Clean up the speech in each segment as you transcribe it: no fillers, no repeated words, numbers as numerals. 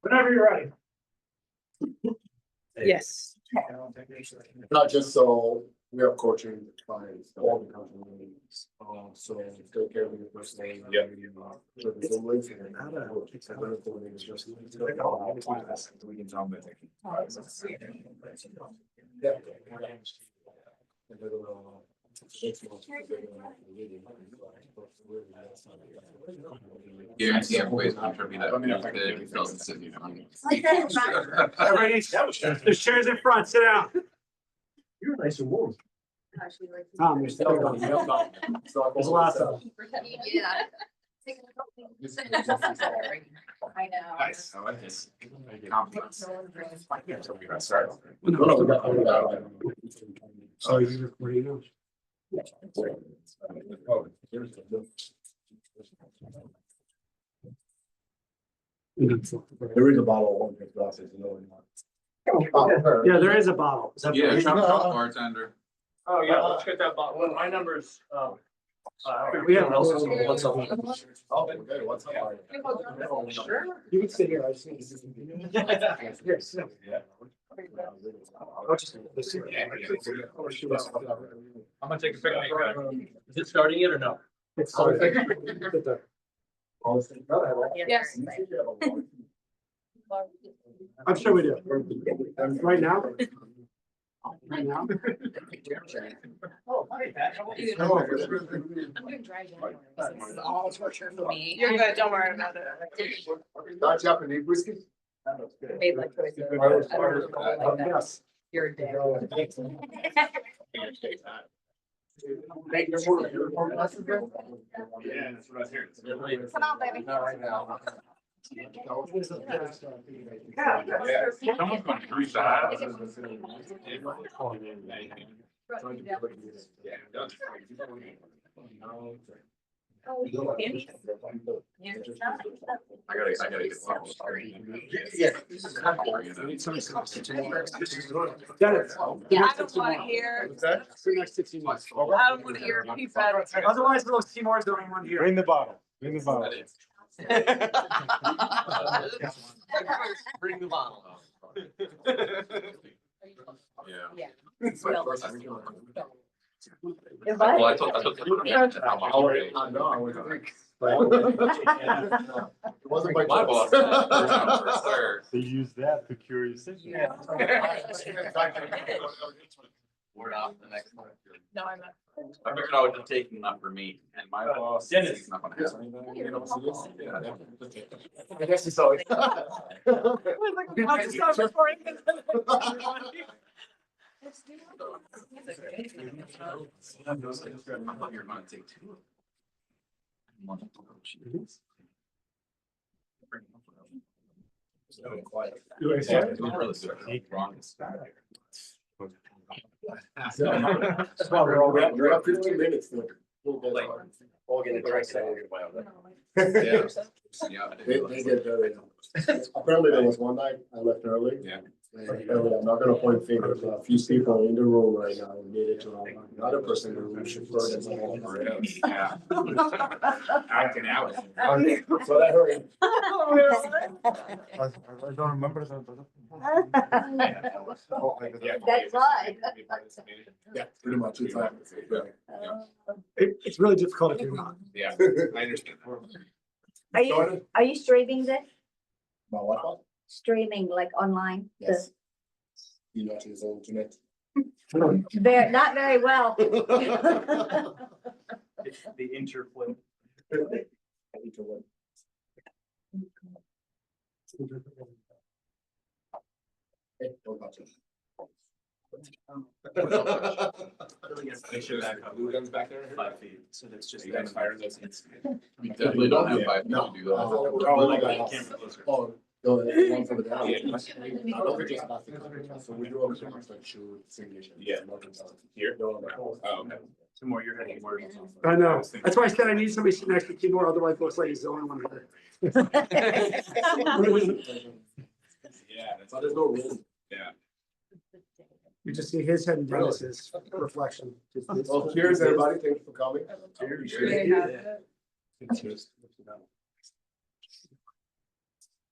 Whenever you're ready. Yes. Not just so we are coaching the clients, all the companies, so take care of your first name. Yeah. Guarantee everybody's contributing that. Everybody, there's chairs in front, sit down. You're nice and warm. Tom, you're still going. There's a lot of. I know. Nice, I like this. Compliments. So you're recording now? There is a bottle of one glasses, you know. Yeah, there is a bottle. Is that- Yeah, Trump bartender. Oh, yeah, let's get that bottle. Well, my number's, We have. What's up? Okay, what's up? Sure. You can sit here. I just need to. Here, sit down. Yeah. I'll just- I'm gonna take a picnic. Is it starting yet or no? It's sorry. Yes. I'm sure we do. Right now? Right now? Oh, hi, Pat. How are you? I'm doing dry January. This is all torture for me. You're good, don't worry about it. Not Japanese whiskey? Made like choices. I don't know, like that. Yes. You're a dick. Yeah, that's what I was hearing. Come on, baby. Not right now. Someone's going to grease the house. I gotta get one. Yeah. Dennis. Yeah, I don't want to hear, For the next 16 months. I don't want to hear people. Otherwise, we'll see more than one here. Bring the bottle, bring the bottle. Bring the bottle. Yeah. Yeah. Well, Well, I took. I know, I was like. It wasn't my My boss. choice. Sir. They use that to cure your sickness. Yeah. Word off the next one. No, I'm not. I figured I would just take enough for me and my boss. Dennis. He's not gonna have anything, you know, so this- yeah. I guess it's always. I thought you were gonna take two. That's why we're up 15 minutes. All get a dry Yeah. Yeah. They get very. Apparently there was one night I left early. Yeah. And apparently I'm not gonna point fingers, a few people in the room right now needed to, another person who should further. Yeah. Acting out. So that hurt. I don't remember that. That's why. Yeah, pretty much. It's like. It's really difficult if you're not. Yeah, I understand. Are you streaming this? My what? Streaming like online? Yes. You know, his internet. Very, not very well. The interplay. Make sure that blue gun's back there. 5 feet, so that's just. You guys fire those in. We definitely don't have 5 No. to do that. Oh, like like that camera closer. Oh, the one from the down. Yeah. I don't think it's plastic. So we do also have like shoe simulation. Yeah. Here? No, no. Oh, okay. Two more, you're heading more. I know. That's why I said I need somebody sitting next to the keyboard, otherwise it looks like he's the only one here. Yeah, that's, So there's no room. yeah. You just see his head and Dennis's reflection. Well, cheers, everybody. Thank you for coming. Cheers. They have it.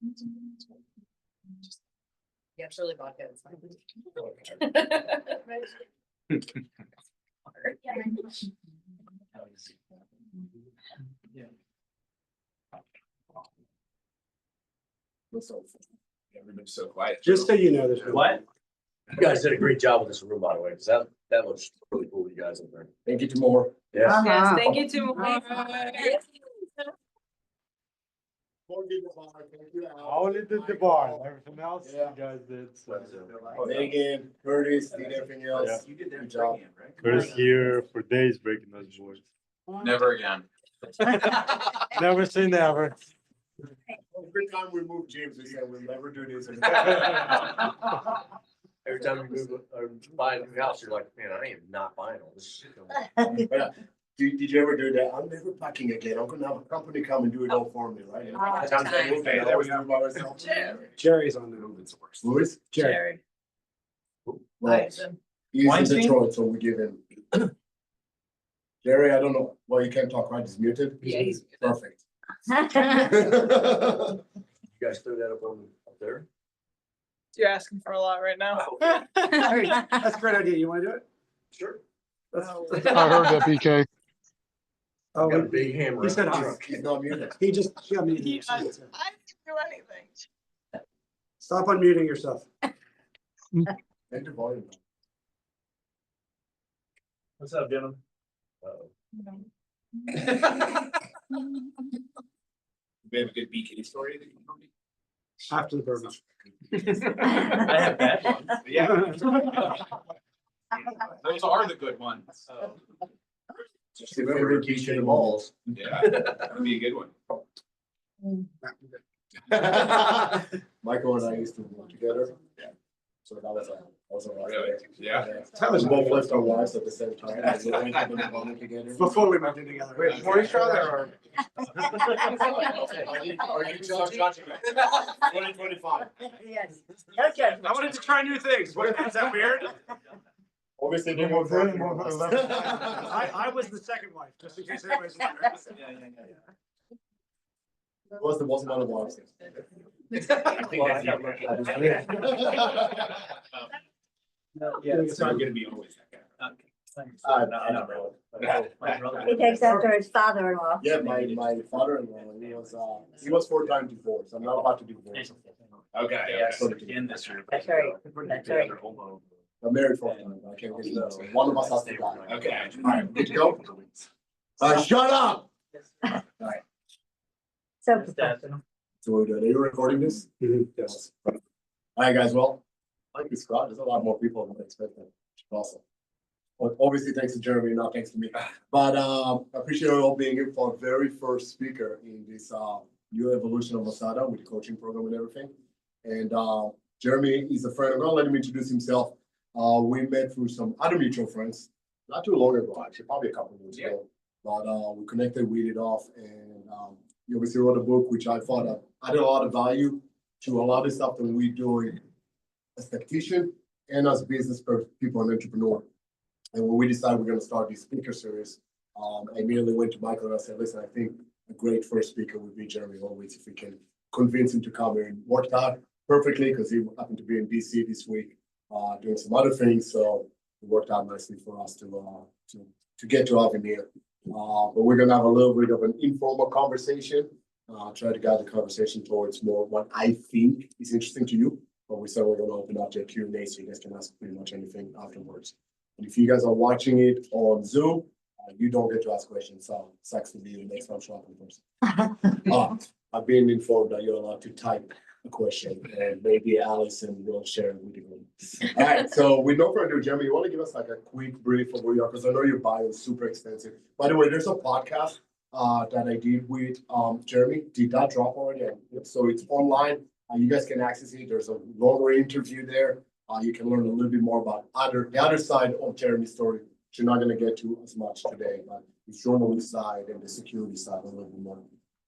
Yeah, it's really vodka. It's fine. Everybody's so quiet. Just so you know, there's. What? You guys did a great job with this room, by the way, because that looks really cool, you guys in there. Thank you, tomorrow. Yeah. Yes, thank you too. Only did the bar, everything else you Yeah. guys did. So. Megan, Curtis, did everything else. You did that Good job. Curtis here for days breaking those boards. Never again. Never say never. Every time we move James, we say we'll never do this. Every time you move or buy a new house, you're like, man, I am not buying all this shit. Did you ever do that? I'm never packing again. I'm gonna have a company come and do it all for me, right? All Sometimes I time. move, I always do it by myself. Jerry's on the. Louis? Jerry. Well, he's in Weinstein? Detroit, so we give him. Jerry, I don't know. Well, you can't talk, right? He's muted? Yeah, he's muted. Perfect. You guys threw that up there? You're asking for a lot right now. Hey, that's a great idea. You wanna do it? Sure. That's- I heard that, BK. Oh, Got a big hammer. he said hi. He's not muted. He just, yeah, I mean, I didn't do anything. stop unmuting yourself. Turn the volume down. What's up, gentlemen? We have a good BK story that you can tell me? After the bourbon. I have bad ones. Yeah. Those are the good ones. Just remember to keep the balls. Yeah, that'd be a good one. Michael and I used to work together. So that was a lot. Really? Yeah. We both left our wives at the same time. and we went to the bowling together. Before we moved in together. Wait, before each other or? Are you judging? 2025. Yes. Okay. I wanted to try new things. What, is that weird? Obviously, they More were than- more than 11. I was the second wife, just in case anybody's wondering. Was the most amount of wives. I think that's Yeah, So I'm gonna be always that guy. He takes after his father-in-law. Yeah, my father-in-law, he was 4 times divorced. I'm not about to divorce. Okay. Yeah, so again this year. That's right. That's right. I'm married 4 times. I can't get it. So one of us has to die. Okay. All right, good to go. Shut up. So, So we're good. Are you recording this? Yes. All right, guys. Well, like this crowd, there's a lot more people than I expected. Awesome. Well, obviously, thanks to Jeremy, not thanks to me. But I appreciate you all being here for our very first speaker in this new evolution of Masada with the coaching program and everything. And Jeremy is a friend. I'm gonna let him introduce himself. We met through some other mutual friends, not too long ago, actually, probably a couple of years ago. But we connected, we did off, and he obviously wrote a book, which I thought added a lot of value to a lot of stuff that we do as tactician and as business people and entrepreneur. And when we decided we're going to start this speaker series, I immediately went to Michael and I said, listen, I think a great first speaker would be Jeremy Hurewitz if we can convince him to come here, and worked out perfectly because he happened to be in DC this week doing some other things. So it worked out nicely for us to get to have him here. But we're going to have a little bit of an informal conversation, try to guide the conversation towards more what I think is interesting to you. But we said we're going to open up to a Q&A so you guys can ask pretty much anything afterwards. And if you guys are watching it on Zoom, you don't get to ask questions. So sucks to be the next time shopping person. I've been informed that you're allowed to type a question, and maybe Allison will share it with you. All right, so with no further ado, Jeremy, you want to give us like a quick brief of who you are? Because I know your bio is super extensive. By the way, there's a podcast that I did with Jeremy. Did that drop already? So it's online. You guys can access it. There's a longer interview there. You can learn a little bit more about the other side of Jeremy's story, which you're not going to get to as much today, but the journalist side and the security side a little bit more.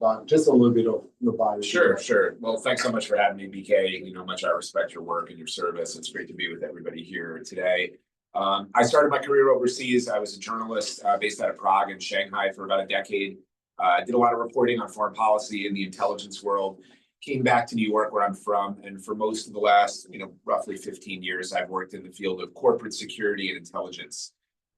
But just a little bit of your bio. Sure. Well, thanks so much for having me, BK. You know, much I respect your work and your service. It's great to be with everybody here today. I started my career overseas. I was a journalist based out of Prague and Shanghai for about a decade. I did a lot of reporting on foreign policy in the intelligence world. came back to New York where I'm from, and for most of the last, roughly 15 years, I've worked in the field of corporate security and intelligence.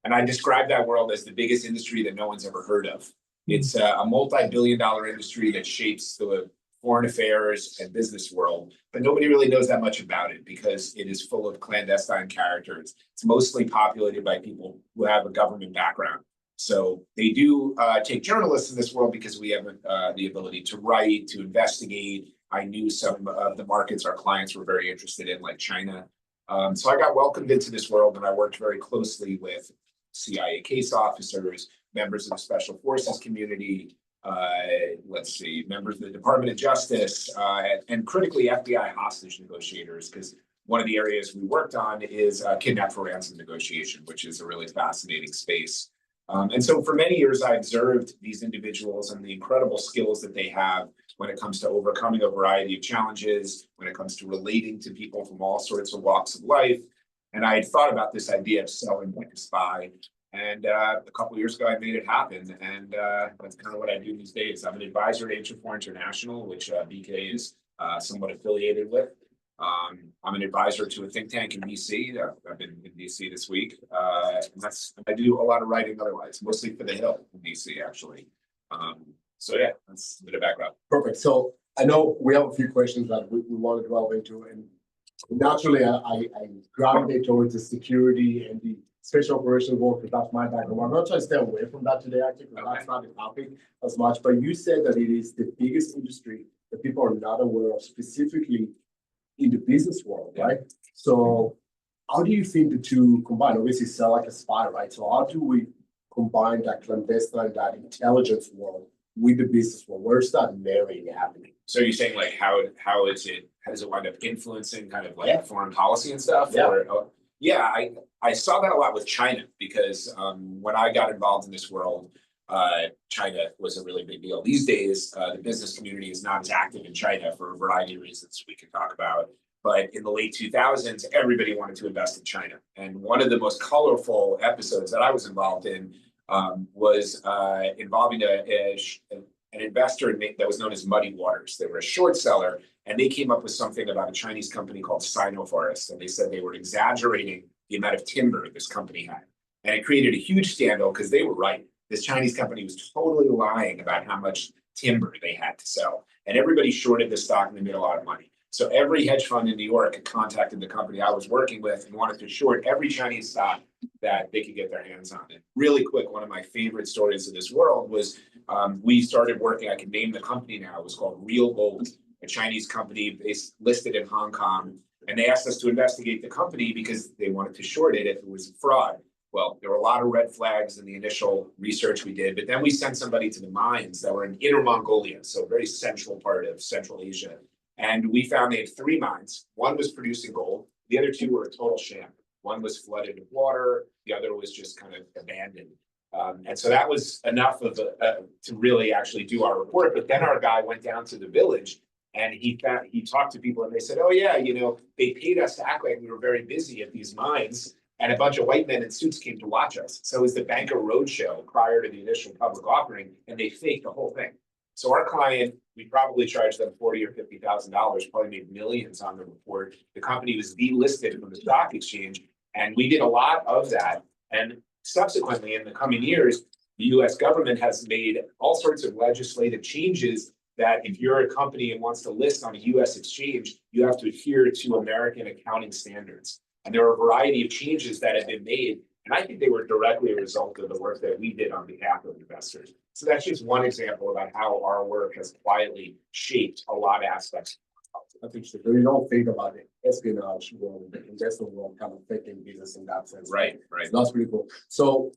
And I describe that world as the biggest industry that no one's ever heard of. It's a multi-billion-dollar industry that shapes the foreign affairs and business world, but nobody really knows that much about it because it is full of clandestine characters. It's mostly populated by people who have a government background. So they do take journalists in this world because we have the ability to write, to investigate. I knew some of the markets our clients were very interested in, like China. So I got welcomed into this world, and I worked very closely with CIA case officers, members of the Special Forces community, members of the Department of Justice, and critically FBI hostage negotiators, because one of the areas we worked on is kidnap for ransom negotiation, which is a really fascinating space. And so for many years, I observed these individuals and the incredible skills that they have when it comes to overcoming a variety of challenges, when it comes to relating to people from all sorts of walks of life. And I had thought about this idea of selling like a spy. And a couple of years ago, I made it happen. And that's kind of what I do these days. I'm an advisor at H4 International, which BK is somewhat affiliated with. I'm an advisor to a think tank in DC. I've been in DC this week. And I do a lot of writing otherwise, mostly for the Hill in DC, actually. So yeah, that's a bit of background. Perfect. So I know we have a few questions that we want to delve into, and naturally I gravitate towards the security and the special operations work, because that's my background. I'm not trying to stay away from that today, actually, because that's not the topic as much. But you said that it is the biggest industry that people are not aware of, specifically in the business world, right? So how do you think the two combine? Obviously, sell like a spy, right? So how do we combine that clandestine, that intelligence world with the business world? Where's that marrying happening? So you're saying like how does it wind up influencing kind of like foreign policy and stuff? Yeah. I saw that a lot with China because when I got involved in this world, China was a really big deal. These days, the business community is not as active in China for a variety of reasons we can talk about. But in the late 2000s, everybody wanted to invest in China. And one of the most colorful episodes that I was involved in was involving an investor that was known as Muddy Waters. They were a short seller, and they came up with something about a Chinese company called Sino-Forest. And they said they were exaggerating the amount of timber this company had. And it created a huge scandal because they were right. This Chinese company was totally lying about how much timber they had to sell. And everybody shorted the stock and they made a lot of money. So every hedge fund in New York contacted the company I was working with and wanted to short every Chinese stock that they could get their hands on. And really quick, one of my favorite stories of this world was we started working, I can name the company now, it was called Real Gold, a Chinese company listed in Hong Kong. And they asked us to investigate the company because they wanted to short it if it was fraud. Well, there were a lot of red flags in the initial research we did, but then we sent somebody to the mines that were in Inner Mongolia, so a very central part of Central Asia. And we found they had 3 mines. One was producing gold. The other 2 were a total sham. One was flooded with water. The other was just kind of abandoned. And so that was enough of to really actually do our report. But then our guy went down to the village and he talked to people and they said, oh yeah, they paid us to act like we were very busy at these mines. And a bunch of white men in suits came to watch us. So it was the Banker Roadshow prior to the initial public offering, and they faked the whole thing. So our client, we probably charged them $40,000 or $50,000, probably made millions on the report. The company was delisted from the stock exchange, and we did a lot of that. And subsequently, in the coming years, the US government has made all sorts of legislative changes that if you're a company and wants to list on a US exchange, you have to adhere to American accounting standards. And there are a variety of changes that have been made. And I think they were directly a result of the work that we did on behalf of investors. So that's just one example about how our work has quietly shaped a lot of aspects. I think so. You don't think about it, espionage world, the investment world kind of affecting business in that sense. Right. So that's pretty cool. So,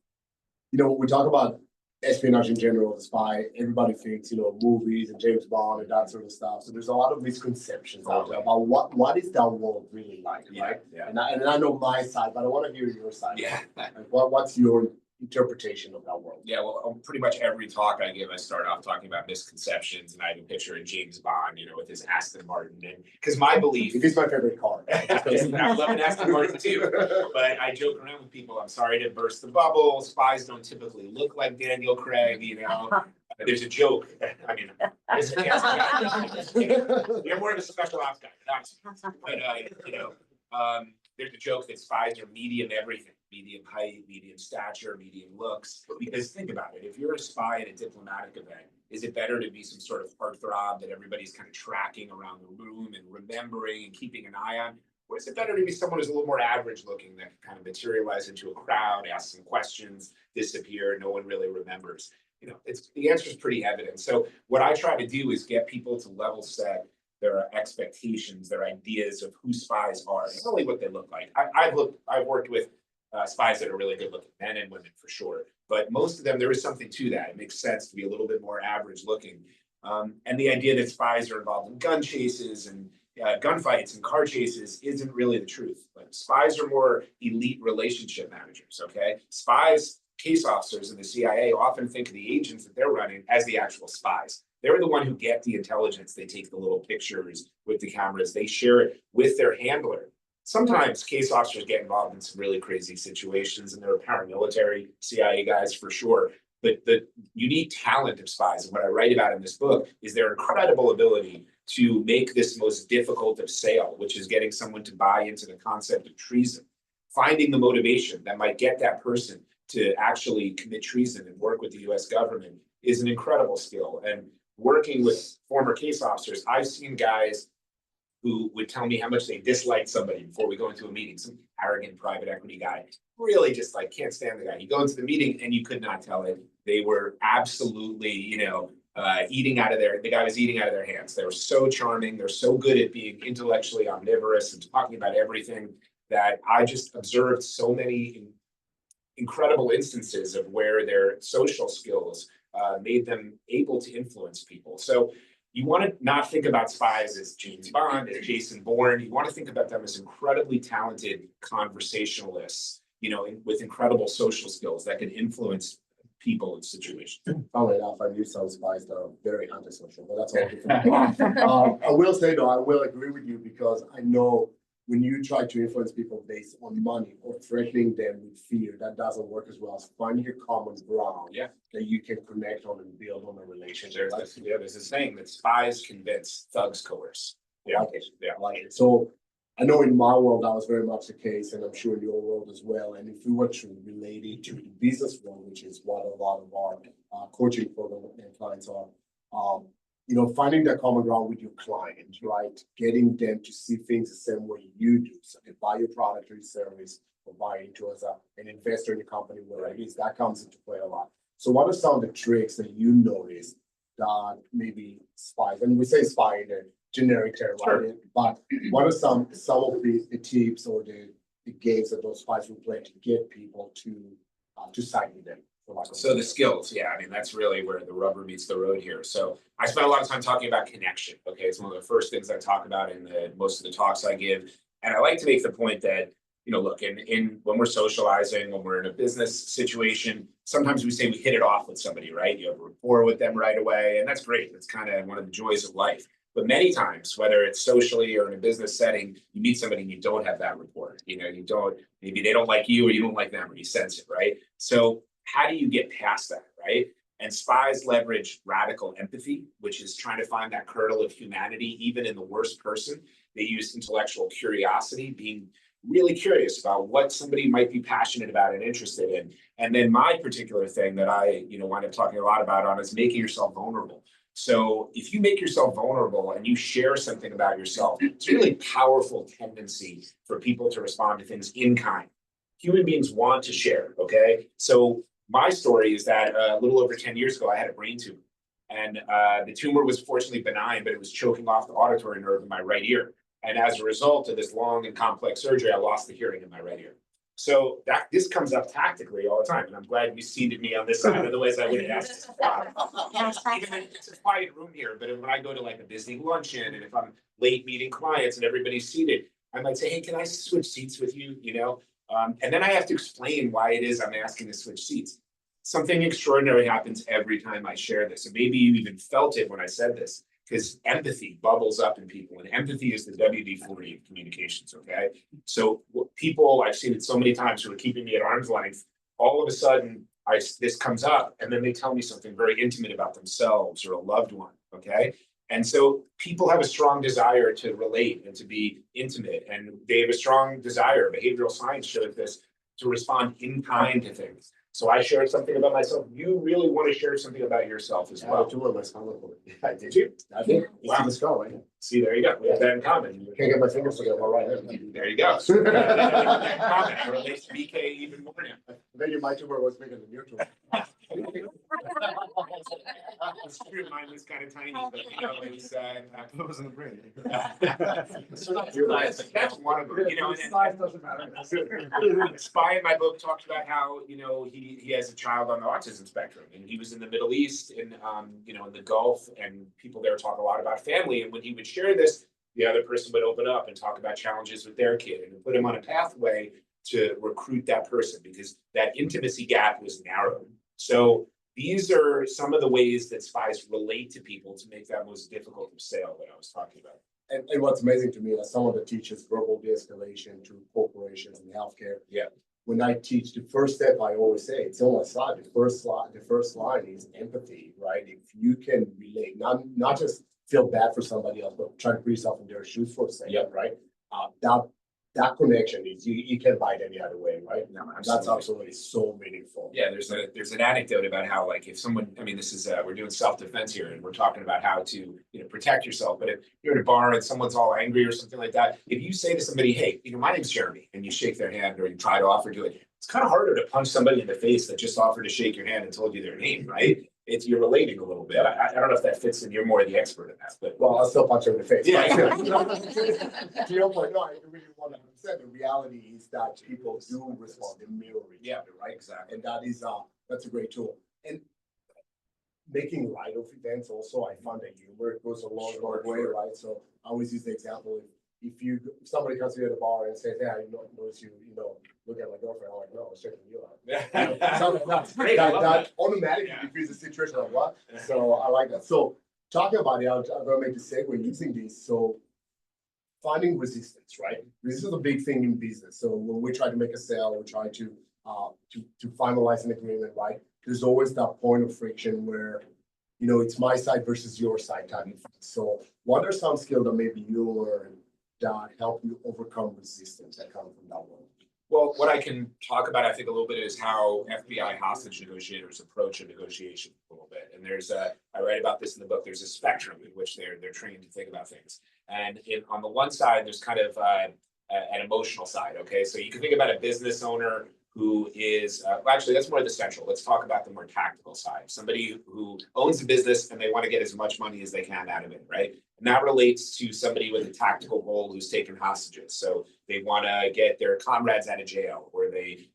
we talk about espionage in general, spy, everybody thinks, movies and James Bond and that sort of stuff. So there's a lot of misconceptions out there about what is that world really like, right? Yeah. And I know my side, but I want to hear your side. Yeah. Like, what's your interpretation of that world? Yeah, well, pretty much every talk I give, I start off talking about misconceptions, and I have a picture of James Bond, with his Aston Martin, and because my belief, It is my favorite car. I love an Aston Martin too, but I joke around with people. I'm sorry to burst the bubble. Spies don't typically look like Daniel Craig, There's a joke, I mean, you're more of a special ops guy, but, there's a joke that spies are medium everything, medium height, medium stature, medium looks. Because think about it, if you're a spy at a diplomatic event, is it better to be some sort of heartthrob that everybody's kind of tracking around the room and remembering and keeping an eye on? Or is it better to be someone who's a little more average looking that can kind of materialize into a crowd, ask some questions, disappear, no one really remembers? The answer is pretty evident. So what I try to do is get people to level set their expectations, their ideas of who spies are, not only what they look like. I've worked with spies that are really good looking, men and women for sure, but most of them, there is something to that. It makes sense to be a little bit more average looking. And the idea that spies are involved in gun chases and gunfights and car chases isn't really the truth. Like, spies are more elite relationship managers, okay? Spies, case officers in the CIA often think of the agents that they're running as the actual spies. They're the one who get the intelligence. They take the little pictures with the cameras. They share it with their handler. Sometimes case officers get involved in some really crazy situations, and they're paramilitary CIA guys for sure. But the unique talent of spies, and what I write about in this book, is their incredible ability to make this most difficult of sale, which is getting someone to buy into the concept of treason, finding the motivation that might get that person to actually commit treason and work with the US government is an incredible skill. And working with former case officers, I've seen guys who would tell me how much they disliked somebody before we go into a meeting, some arrogant private equity guy, really just like can't stand the guy. You go into the meeting and you could not tell it. They were absolutely, eating out of the guy was eating out of their hands. They were so charming. They're so good at being intellectually omnivorous and talking about everything that I just observed so many incredible instances of where their social skills made them able to influence people. So you want to not think about spies as James Bond, as Jason Bourne. You want to think about them as incredibly talented conversationalists, with incredible social skills that can influence people in situations. Funnily enough, I knew some spies that are very antisocial, but that's all different. I will say though, I will agree with you, because I know when you try to influence people based on money or threatening them with fear, that doesn't work as well as finding your common ground. Yeah. That you can connect on and build on a relationship. There's this saying that spies convince, thugs coerce. I like it. So I know in my world that was very much the case, and I'm sure in your world as well. And if we were to relate it to the business world, which is what a lot of our coaching program and clients are, finding that common ground with your client, right? Getting them to see things the same way you do. So they buy your product or your service, or buy into as an investor in the company, whatever it is, that comes into play a lot. So what are some of the tricks that you notice that maybe spies, and we say spy in a generic term, right? But what are some of the tips or the games that those spies will play to get people to side with them? So the skills, yeah, I mean, that's really where the rubber meets the road here. So I spent a lot of time talking about connection. Okay, it's one of the first things I talk about in most of the talks I give. And I like to make the point that, look, in when we're socializing, when we're in a business situation, sometimes we say we hit it off with somebody, right? You have a rapport with them right away, and that's great. That's kind of one of the joys of life. But many times, whether it's socially or in a business setting, you meet somebody and you don't have that rapport. Maybe they don't like you or you don't like them, or you sense it, right? So how do you get past that, right? And spies leverage radical empathy, which is trying to find that kernel of humanity, even in the worst person. They use intellectual curiosity, being really curious about what somebody might be passionate about and interested in. And then my particular thing that I, wind up talking a lot about is making yourself vulnerable. So if you make yourself vulnerable and you share something about yourself, it's a really powerful tendency for people to respond to things in kind. Human beings want to share, okay? So my story is that a little over 10 years ago, I had a brain tumor. And the tumor was fortunately benign, but it was choking off the auditory nerve in my right ear. And as a result of this long and complex surgery, I lost the hearing in my right ear. So this comes up tactically all the time. And I'm glad you seated me on this side, otherwise I would have asked. It's a quiet room here, but when I go to like a busy luncheon, and if I'm late meeting clients and everybody's seated, I might say, hey, can I switch seats with you? And then I have to explain why it is I'm asking to switch seats. Something extraordinary happens every time I share this. And maybe you even felt it when I said this, because empathy bubbles up in people. And empathy is the WD-40 of communications, okay? So people, I've seen it so many times who are keeping me at arm's length, all of a sudden this comes up and then they tell me something very intimate about themselves or a loved one, okay? And so people have a strong desire to relate and to be intimate, and they have a strong desire, behavioral science shows this, to respond in kind to things. So I shared something about myself. You really want to share something about yourself as well. Two of my spinal cord. Yeah, did you? I think. Wow. Wow. The skull, right? See, there you go. We have that in common. Can't get my fingers together. All right. There you go. So, that in common. It relates to BK even more now. Maybe my tumor was bigger than your tumor. It's true, mine was kind of tiny, but you know, it's It was in the brain. that's one of them, you know, and Size doesn't matter. Spy in my book talked about how, you know, he has a child on the autism spectrum, and he was in the Middle East, in you know, in the Gulf, and people there talk a lot about family, and when he would share this, the other person would open up and talk about challenges with their kid and put him on a pathway to recruit that person, because that intimacy gap was narrowed. So these are some of the ways that spies relate to people to make that most difficult of sale that I was talking about. And what's amazing to me, as someone that teaches verbal de-escalation to corporations and healthcare. Yeah. When I teach, the first step, I always say, it's on my slide, the first line is empathy, right? If you can relate, not just feel bad for somebody else, but try to put yourself in their shoes for a second, Yep. right? That connection is, you can't buy it any other way, right? No, That's absolutely so meaningful. Yeah, there's an anecdote about how, like, if someone, I mean, this is we're doing self-defense here, and we're talking about how to, you know, protect yourself. But if you're at a bar and someone's all angry or something like that, if you say to somebody, "Hey, you know, my name's Jeremy," and you shake their hand or you try to offer to it, it's kind of harder to punch somebody in the face that just offered to shake your hand and told you their name, right? It's, you're relating a little bit. I don't know if that fits in. You're more the expert in that, but Well, I'll still punch her in the face. Yeah. To your point, no, I really 100%. The reality is that people do respond, they mirror each other, right? exactly. And that is, that's a great tool. And making light of events also, I found that humor goes a long way, right? So I always use the example, if somebody comes to you at a bar and says, "Hey, I notice you, you know, look at my girlfriend," I'm like, "No, I was checking you out." That's great. I love That automatically Yeah. diffuses the situation of what? So I like that. So talking about it, I'm gonna make the segue using this. So finding resistance, right? This is a big thing in business. So when we try to make a sale, we try to finalize an agreement, right? There's always that point of friction where, you know, it's my side versus your side type of thing. So what are some skills that maybe you learned that help you overcome resistance that comes from that world? Well, what I can talk about, I think, a little bit is how FBI hostage negotiators approach a negotiation a little bit. And there's I write about this in the book. There's a spectrum in which they're trained to think about things. And on the one side, there's kind of an emotional side. Okay, so you can think about a business owner who is well, actually, that's more the central. Let's talk about the more tactical side. Somebody who owns a business and they want to get as much money as they can out of it, right? And that relates to somebody with a tactical goal who's taken hostages. So they want to get their comrades out of jail, or they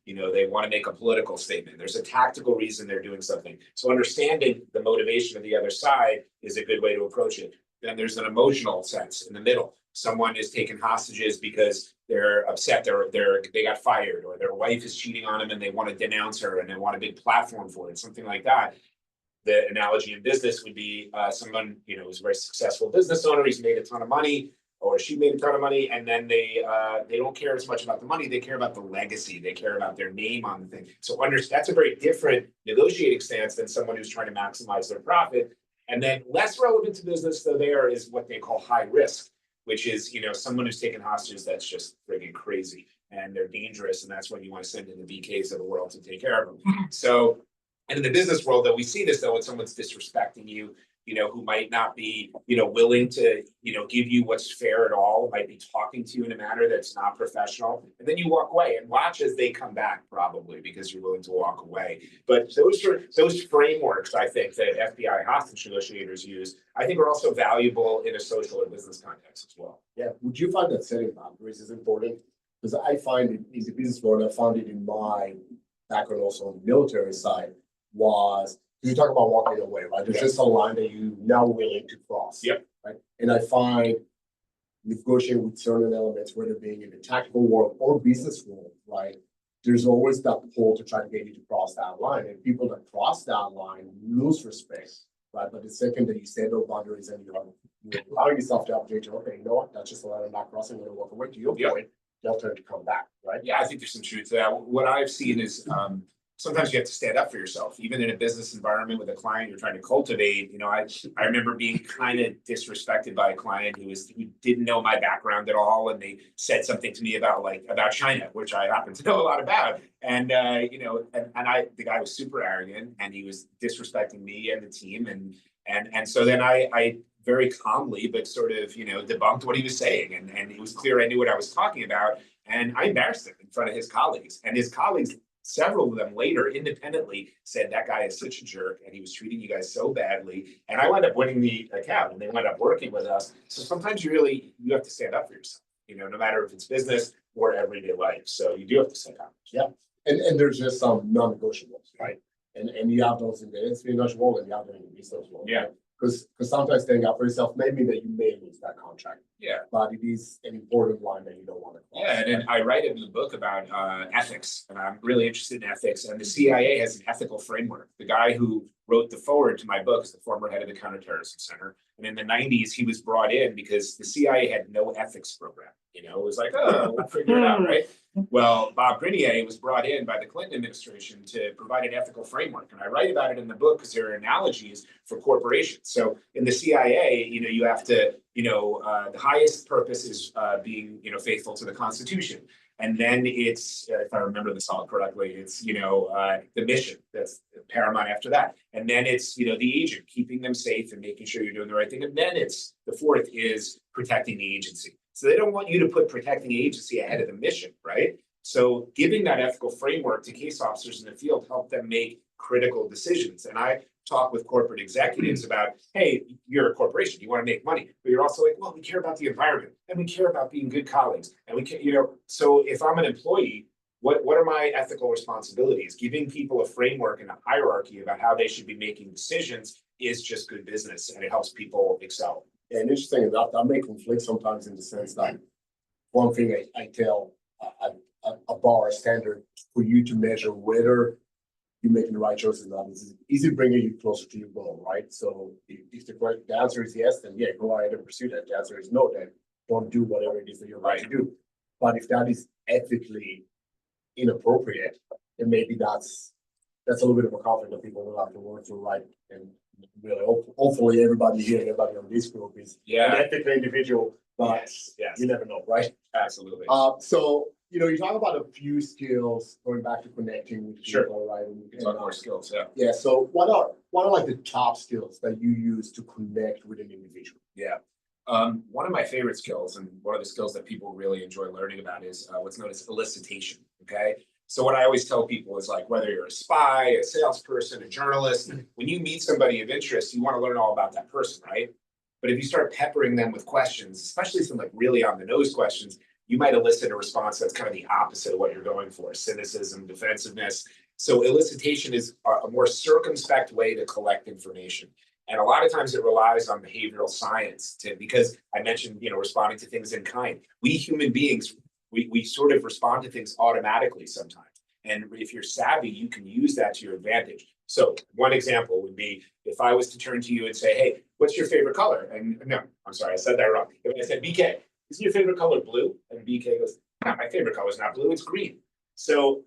want to make a political statement. There's a tactical reason they're doing something. So understanding the motivation of the other side is a good way to approach it. Then there's an emotional sense in the middle. Someone is taken hostages because they're upset, they got fired, or their wife is cheating on them and they want to denounce her and they want a big platform for it, something like that. The analogy in business would be someone, you know, who's a very successful business owner, he's made a ton of money, or she made a ton of money, and then they don't care as much about the money, they care about the legacy, they care about their name on the thing. So that's a very different negotiating stance than someone who's trying to maximize their profit. And then less relevant to business, though, there is what they call high risk, which is, you know, someone who's taken hostages that's just friggin' crazy and they're dangerous, and that's when you want to send in the BKs of the world to take care of them. So, and in the business world, though, we see this, though, when someone's disrespecting you, you know, who might not be, you know, willing to, you know, give you what's fair at all, might be talking to you in a manner that's not professional. And then you walk away and watch as they come back, probably because you're willing to walk away. But those frameworks, I think, that FBI hostage negotiators use, I think are also valuable in a social or business context as well. Yeah, would you find that setting boundaries is important? Because I find it in the business world, I found it in my background also on the military side, was you talk about walking away, right? There's just a line that you're now willing to cross. Yep. Right. And I find negotiating with certain elements, whether being in the tactical world or business world, right? There's always that pull to try to get you to cross that line. And people that cross that line lose respect, right? But the second that you set those boundaries and you're allowing yourself the opportunity to, okay, you know what, that's just a line I'm not crossing, I'm gonna walk away. To your Yep. point, they'll turn to come back, right? Yeah, I think there's some truth to that. What I've seen is sometimes you have to stand up for yourself, even in a business environment with a client you're trying to cultivate. I remember being kind of disrespected by a client who didn't know my background at all, and they said something to me about China, which I happen to know a lot about. And the guy was super arrogant, and he was disrespecting me and the team, and so then I very calmly but sort of debunked what he was saying, and it was clear I knew what I was talking about, and I embarrassed him in front of his colleagues, and his colleagues, several of them later independently, said that guy is such a jerk and he was treating you guys so badly, and I wound up winning the account and they wound up working with us. So sometimes you have to stand up for yourself, no matter if it's business or everyday life. So you do have to stand up. Yeah, and there's just some non-negotiables, right? And you have those in the non-negotiable and you have them in the business world. Yeah. Because sometimes standing up for yourself may mean that you may lose that contract. Yeah. But it is an important line that you don't want to cross. Yeah, and then I write in the book about ethics, and I'm really interested in ethics. And the CIA has an ethical framework. The guy who wrote the foreword to my book is the former head of the Counterterrorism Center. And in the 90s, he was brought in because the CIA had no ethics program. It was like, oh, we'll figure it out, right? Well, Bob Grenier was brought in by the Clinton administration to provide an ethical framework. And I write about it in the book because there are analogies for corporations. So in the CIA, you have to, the highest purpose is being, faithful to the Constitution. And then it's, if I remember this all correctly, it's, the mission that's paramount after that. And then it's, the agent, keeping them safe and making sure you're doing the right thing. And then it's, the fourth is protecting the agency. So they don't want you to put protecting the agency ahead of the mission, right? So giving that ethical framework to case officers in the field help them make critical decisions. And I talk with corporate executives about, hey, you're a corporation, you want to make money, but you're also like, well, we care about the environment and we care about being good colleagues. And we can, so if I'm an employee, what are my ethical responsibilities? Giving people a framework and a hierarchy about how they should be making decisions is just good business, and it helps people excel. And interesting enough, that may conflict sometimes in the sense that one thing I tell a bar, a standard for you to measure whether you're making the right choices or not is it bringing you closer to your goal, right? So if the answer is yes, then yeah, go ahead and pursue that. The answer is no, then don't do whatever it is that you're about to do. But if that is ethically inappropriate, then maybe that's a little bit of a conflict that people will have to work through, right? And really, hopefully everybody here, everybody on this group is an ethical individual, but yes. You never know, right? Absolutely. So, you talk about a few skills going back to connecting with people, right? And Talk more skills, yeah. Yeah. So what are like the top skills that you use to connect with an individual? Yeah. One of my favorite skills, and one of the skills that people really enjoy learning about, is what's known as elicitation. Okay. So what I always tell people is, like, whether you're a spy, a salesperson, a journalist, when you meet somebody of interest, you want to learn all about that person, right? But if you start peppering them with questions, especially some like really on the nose questions, you might elicit a response that's kind of the opposite of what you're going for: cynicism, defensive-ness. So elicitation is a more circumspect way to collect information. And a lot of times it relies on behavioral science because I mentioned, responding to things in kind. We human beings, we sort of respond to things automatically sometimes. And if you're savvy, you can use that to your advantage. So one example would be if I was to turn to you and say, hey, what's your favorite color? And no, I'm sorry, I said that wrong. If I said, BK, isn't your favorite color blue? And BK goes, no, my favorite color is not blue, it's green. So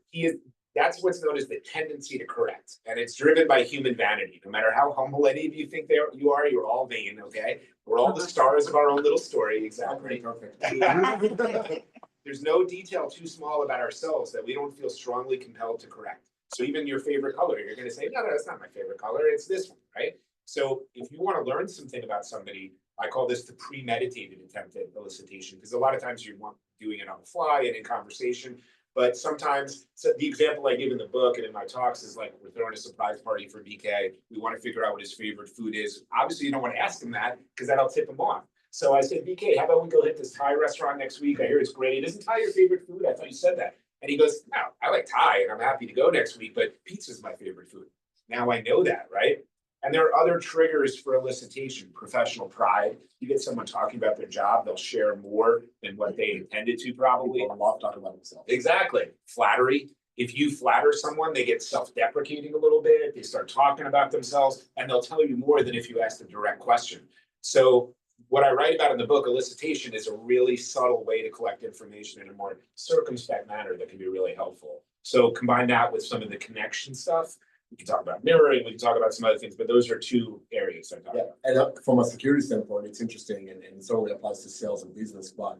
that's what's known as the tendency to correct. And it's driven by human vanity. No matter how humble any of you think you are, you're all vain, okay? We're all the stars of our own little story, exactly. Perfect. There's no detail too small about ourselves that we don't feel strongly compelled to correct. So even your favorite color, you're going to say, no, that's not my favorite color, it's this one, right? So if you want to learn something about somebody, I call this the premeditated attempt at elicitation, because a lot of times you want doing it on the fly and in conversation. But sometimes, so the example I give in the book and in my talks is like, we're throwing a surprise party for BK. We want to figure out what his favorite food is. Obviously, you don't want to ask him that because that'll tip him off. So I said, BK, how about we go hit this Thai restaurant next week? I hear it's great. Isn't Thai your favorite food? I thought you said that. And he goes, no, I like Thai and I'm happy to go next week, but pizza's my favorite food. Now I know that, right? And there are other triggers for elicitation: professional pride. You get someone talking about their job, they'll share more than what they intended to, probably. People love talking about themselves. Exactly. Flattery. If you flatter someone, they get self-deprecating a little bit. They start talking about themselves, and they'll tell you more than if you ask a direct question. So what I write about in the book, elicitation is a really subtle way to collect information in a more circumspect manner that can be really helpful. So combine that with some of the connection stuff. We can talk about mirroring, we can talk about some other things, but those are two areas I talk Yeah, about. and from a security standpoint, it's interesting and it certainly applies to sales and business, but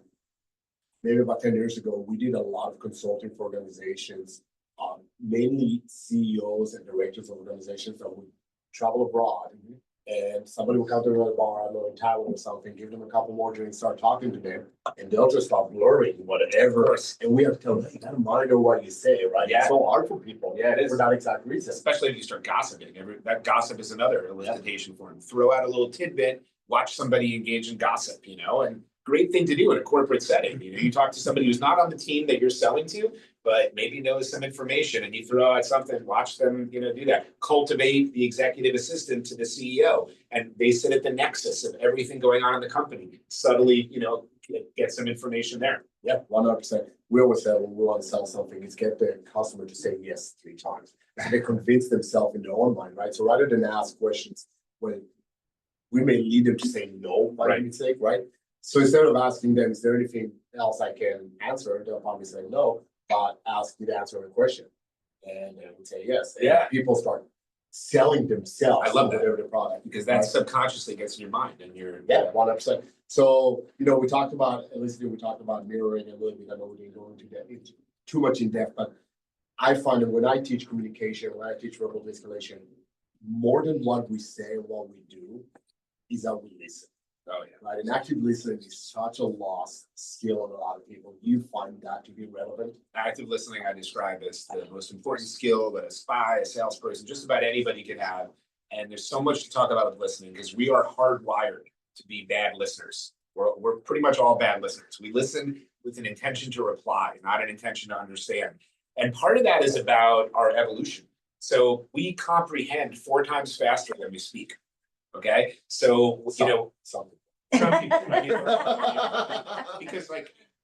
maybe about 10 years ago, we did a lot of consulting for organizations, mainly CEOs and directors of organizations that would travel abroad. And somebody will come to a bar, I don't know, in Taiwan or something, give them a couple more drinks, start talking to them, and they'll just start blurring whatever. And we have to tell them, you gotta monitor what you say, right? Yeah. It's so hard for people. Yeah, it is. For that exact reason. Especially if you start gossiping. That gossip is another elicitation for him. Throw out a little tidbit, watch somebody engage in gossip, and great thing to do in a corporate setting. You talk to somebody who's not on the team that you're selling to, but maybe knows some information and you throw out something, watch them, do that. Cultivate the executive assistant to the CEO and they sit at the nexus of everything going on in the company. Subtly, get some information there. Yeah, 100%. We always say when we want to sell something, is get the customer to say yes 3 times. So they convince themselves in their own mind, right? So rather than ask questions when we may lead them to say no, by mistake, right? So instead of asking them, is there anything else I can answer? They'll probably say no, but ask you to answer a question. And they would say yes. And Yeah. people start selling themselves. I love that. Whatever the product. Because that subconsciously gets in your mind and you're. Yeah, 100%. So, we talked about, at least we talked about mirroring a little bit. I know we didn't go into that too much in depth, but I find that when I teach communication, when I teach verbal de-escalation, more than what we say and what we do is that we listen. Oh, yeah. Right. And active listening is such a lost skill in a lot of people. You find that to be relevant? Active listening I describe as the most important skill that a spy, a salesperson, just about anybody can have. And there's so much to talk about with listening because we are hardwired to be bad listeners. We're pretty much all bad listeners. We listen with an intention to reply, not an intention to understand. And part of that is about our evolution. So we comprehend 4 times faster than we speak. Okay, so some people, because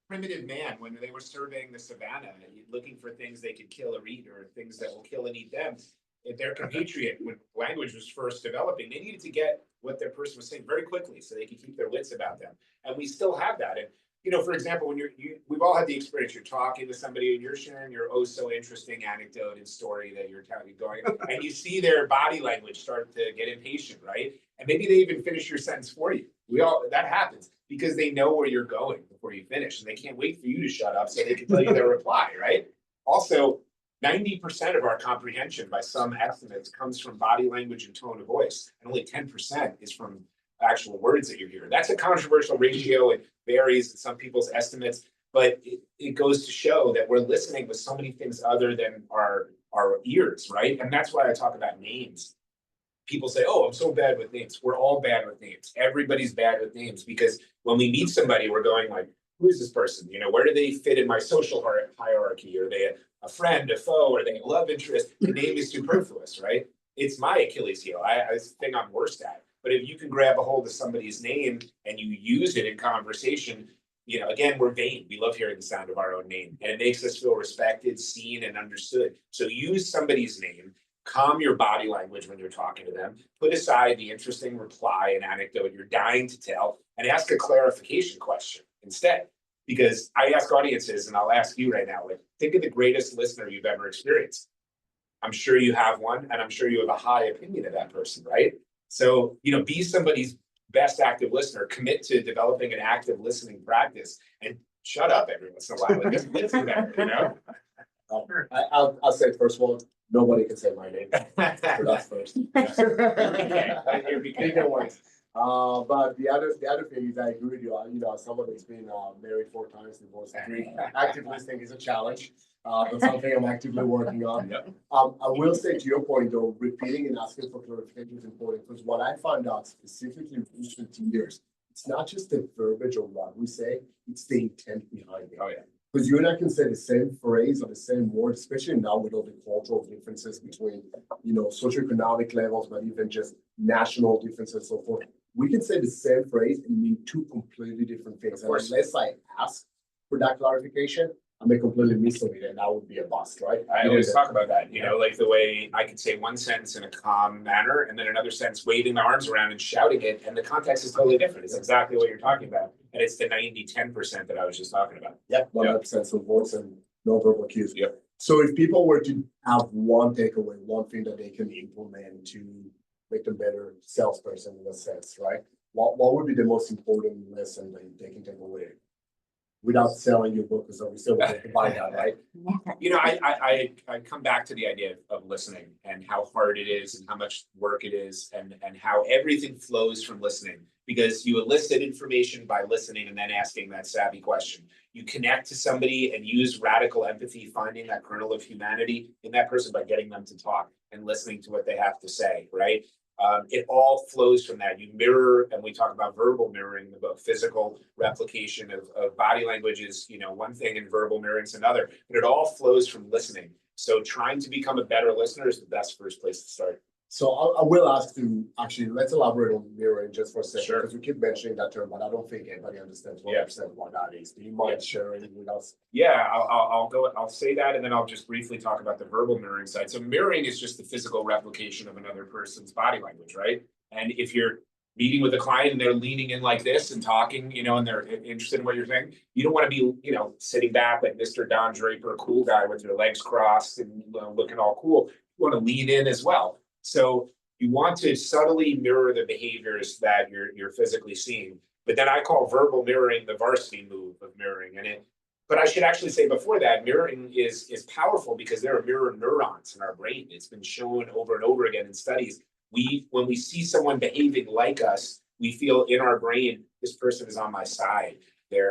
primitive man, when they were surveying the savannah, looking for things they could kill or eat, or things that will kill and eat them, if their compatriot, when language was first developing, they needed to get what their person was saying very quickly, so they could keep their wits about them. And we still have that. And for example, when we've all had the experience. You're talking to somebody and you're sharing your oh so interesting anecdote and story that you're going, and you see their body language start to get impatient, right? And maybe they even finish your sentence for you. That happens because they know where you're going before you finish, and they can't wait for you to shut up so they can tell you their reply, right? Also, 90% of our comprehension, by some estimates, comes from body language and tone of voice, and only 10% is from actual words that you're hearing. That's a controversial ratio. It varies in some people's estimates, but it goes to show that we're listening with so many things other than our ears, right? And that's why I talk about names. People say, oh, I'm so bad with names. We're all bad with names. Everybody's bad with names because when we meet somebody, we're going like, who is this person? Where do they fit in my social hierarchy? Are they a friend, a foe? Are they a love interest? The name is superfluous, right? It's my Achilles heel. It's the thing I'm worst at. But if you can grab a hold of somebody's name and you use it in conversation, again, we're vain. We love hearing the sound of our own name, and it makes us feel respected, seen, and understood. So use somebody's name, calm your body language when you're talking to them, put aside the interesting reply and anecdote you're dying to tell, and ask a clarification question instead. Because I ask audiences, and I'll ask you right now, think of the greatest listener you've ever experienced. I'm sure you have one, and I'm sure you have a high opinion of that person, right? So, be somebody's best active listener, commit to developing an active listening practice, and shut up every once in a while. Just listen better, I'll say first one, nobody can say my name. So that's first. But the other thing is I agree with you. Somebody that's been married 4 times, divorced 3. Active listening is a challenge. But something I'm actively working on. Yep. I will say to your point though, repeating and asking for clarification is important because what I found out specifically in recent years, it's not just the verbiage of what we say, it's the intent behind it. Oh yeah. Because you and I can say the same phrase or the same word, especially now with all the cultural differences between, socioeconomic levels, but even just national differences and so forth. We can say the same phrase and mean 2 completely different things. And unless I ask for that clarification, I may completely miss it and that would be a bust, right? I always talk about that, you know, like the way I could say one sentence in a calm manner and then another sentence waving my arms around and shouting it, and the context is totally different. It's exactly what you're talking about. And it's the 90-10% that I was just talking about. Yep, 100% of voice and non-verbal cues. Yep. So if people were to have one takeaway, one thing that they can implement to make them better salesperson in a sense, right? What would be the most important lesson that they can take away? Without selling your book, because we still have to buy that, right? You know, I come back to the idea of listening and how hard it is and how much work it is and how everything flows from listening. Because you elicit information by listening and then asking that savvy question. You connect to somebody and use radical empathy, finding that kernel of humanity in that person by getting them to talk and listening to what they have to say, right? It all flows from that. You mirror, and we talk about verbal mirroring in the book. Physical replication of body language is, you know, one thing, and verbal mirroring is another. But it all flows from listening. So trying to become a better listener is the best first place to start. So I will ask to actually, let's elaborate on mirroring just for a second, Sure. because we keep mentioning that term, but I don't think anybody understands 100% what that is. Do you mind sharing with us? Yeah, I'll say that, and then I'll just briefly talk about the verbal mirroring side. So mirroring is just the physical replication of another person's body language, right? And if you're meeting with a client and they're leaning in like this and talking, you know, and they're interested in what you're saying, you don't want to be, you know, sitting back like Mr. Don Draper, a cool guy with your legs crossed and looking all cool. You want to lean in as well. So you want to subtly mirror the behaviors that you're physically seeing. But then I call verbal mirroring the varsity move of mirroring. But I should actually say before that, mirroring is powerful because there are mirror neurons in our brain. It's been shown over and over again in studies. When we see someone behaving like us, we feel in our brain, this person is on my side.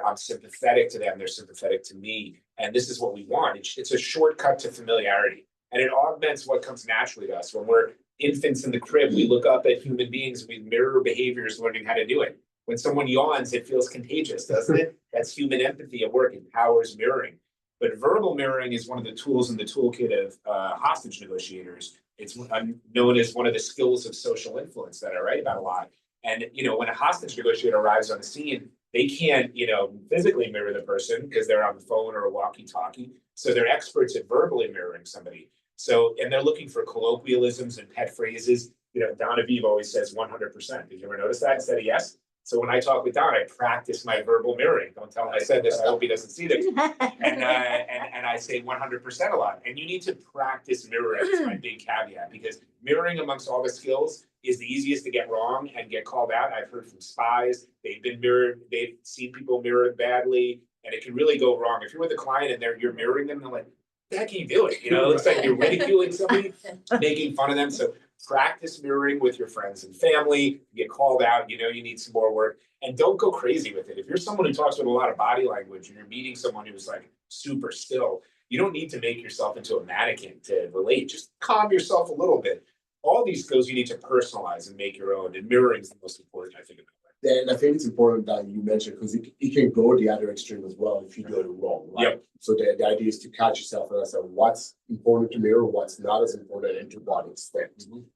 I'm sympathetic to them. They're sympathetic to me. And this is what we want. It's a shortcut to familiarity. And it augments what comes naturally to us. When we're infants in the crib, we look up at human beings, we mirror behaviors, learning how to do it. When someone yawns, it feels contagious, doesn't it? That's human empathy at work. It powers mirroring. But verbal mirroring is one of the tools in the toolkit of hostage negotiators. It's known as one of the skills of social influence that I write about a lot. And, you know, when a hostage negotiator arrives on the scene, they can't, you know, physically mirror the person because they're on the phone or a walkie-talkie. So they're experts at verbally mirroring somebody. So, and they're looking for colloquialisms and pet phrases. You know, Don Aviv always says 100%. Did you ever notice that instead of yes? So when I talk with Don, I practice my verbal mirroring. Don't tell him I said this. I hope he doesn't see this. And I say 100% a lot. And you need to practice mirroring. It's my big caveat, because mirroring amongst all the skills is the easiest to get wrong and get called out. I've heard from spies, they've been mirrored, they've seen people mirrored badly, and it can really go wrong. If you're with a client and you're mirroring them, they're like, how can you do it? You know, it looks like you're ridiculing somebody, making fun of them. So practice mirroring with your friends and family. You get called out, you know, you need some more work, and don't go crazy with it. If you're someone who talks with a lot of body language and you're meeting someone who's like super still, you don't need to make yourself into a mannequin to relate. Just calm yourself a little bit. All these skills you need to personalize and make your own, and mirroring is the most important, I think. And I think it's important that you mentioned, because it can go the other extreme as well if you do it wrong, right? Yep. So the idea is to catch yourself and say what's important to mirror, what's not as important, and to what extent,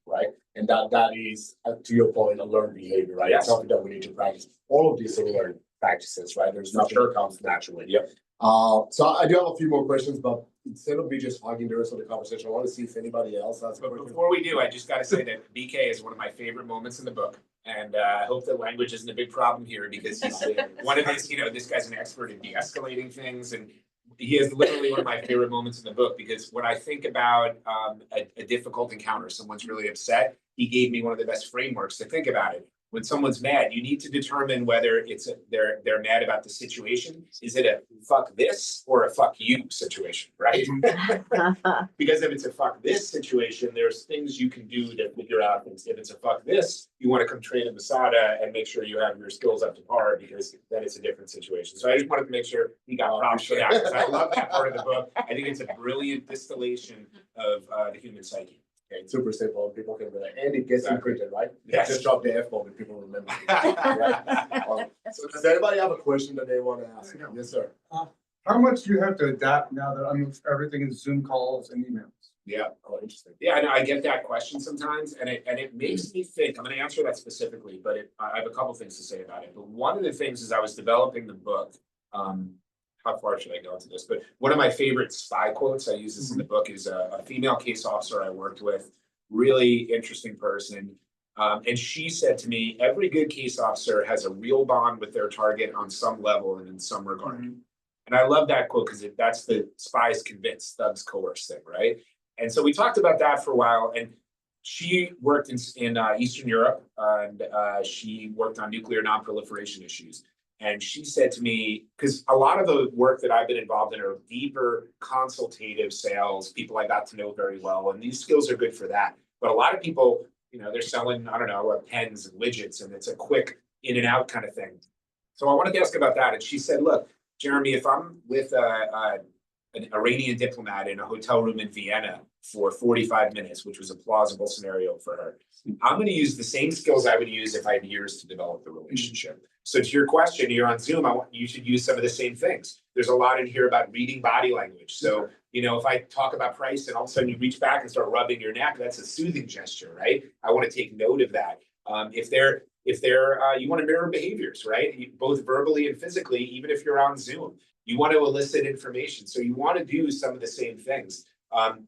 right? And that is, to your point, a learned behavior, right? Yes. It's something that we need to practice. All of these are learned practices, right? There's nothing that comes naturally. Yep. So I do have a few more questions, but instead of me just hogging the rest of the conversation, I want to see if anybody else has a But question. before we do, I just got to say that BK is one of my favorite moments in the book. And I hope that language isn't a big problem here, because he's one of his, you know, this guy's an expert in de-escalating things. And he is literally one of my favorite moments in the book, because when I think about a difficult encounter, someone's really upset, he gave me one of the best frameworks to think about it. When someone's mad, you need to determine whether it's they're mad about the situation. Is it a fuck this or a fuck you situation, right? Because if it's a fuck this situation, there's things you can do to figure out things. If it's a fuck this, you want to come train in Masada and make sure you have your skills up to par, because then it's a different situation. So I just wanted to make sure he got props for that, because I love that part of the book. I think it's a brilliant distillation of the human psyche. Okay, it's super simple. People can relate, and it gets imprinted, right? Yes. Just drop the F-bomb and people remember. So does anybody have a question that they want to ask? Yes, sir. How much do you have to adapt now that everything is Zoom calls and emails? Yeah. Oh, interesting. Yeah, I know. I get that question sometimes, and it makes me think. I'm going to answer that specifically, but I have a couple things to say about it. But one of the things is I was developing the book. how far should I go into this? But one of my favorite spy quotes, I use this in the book, is a female case officer I worked with, really interesting person. And she said to me, every good case officer has a real bond with their target on some level and in some regard. And I love that quote because that's the spies convince, thugs coerce thing, right? And so we talked about that for a while. And she worked in Eastern Europe, and she worked on nuclear non-proliferation issues. And she said to me, because a lot of the work that I've been involved in are deeper consultative sales, people I got to know very well, and these skills are good for that. But a lot of people, they're selling, I don't know, pens and widgets, and it's a quick in and out kind of thing. So I wanted to ask about that. And she said, look, Jeremy, if I'm with an Iranian diplomat in a hotel room in Vienna for 45 minutes, which was a plausible scenario for her, I'm going to use the same skills I would use if I had years to develop the relationship. So to your question, you're on Zoom, you should use some of the same things. There's a lot in here about reading body language. So, if I talk about price and all of a sudden you reach back and start rubbing your neck, that's a soothing gesture, right? I want to take note of that. If you want to mirror behaviors, right? Both verbally and physically, even if you're on Zoom, you want to elicit information. So you want to do some of the same things.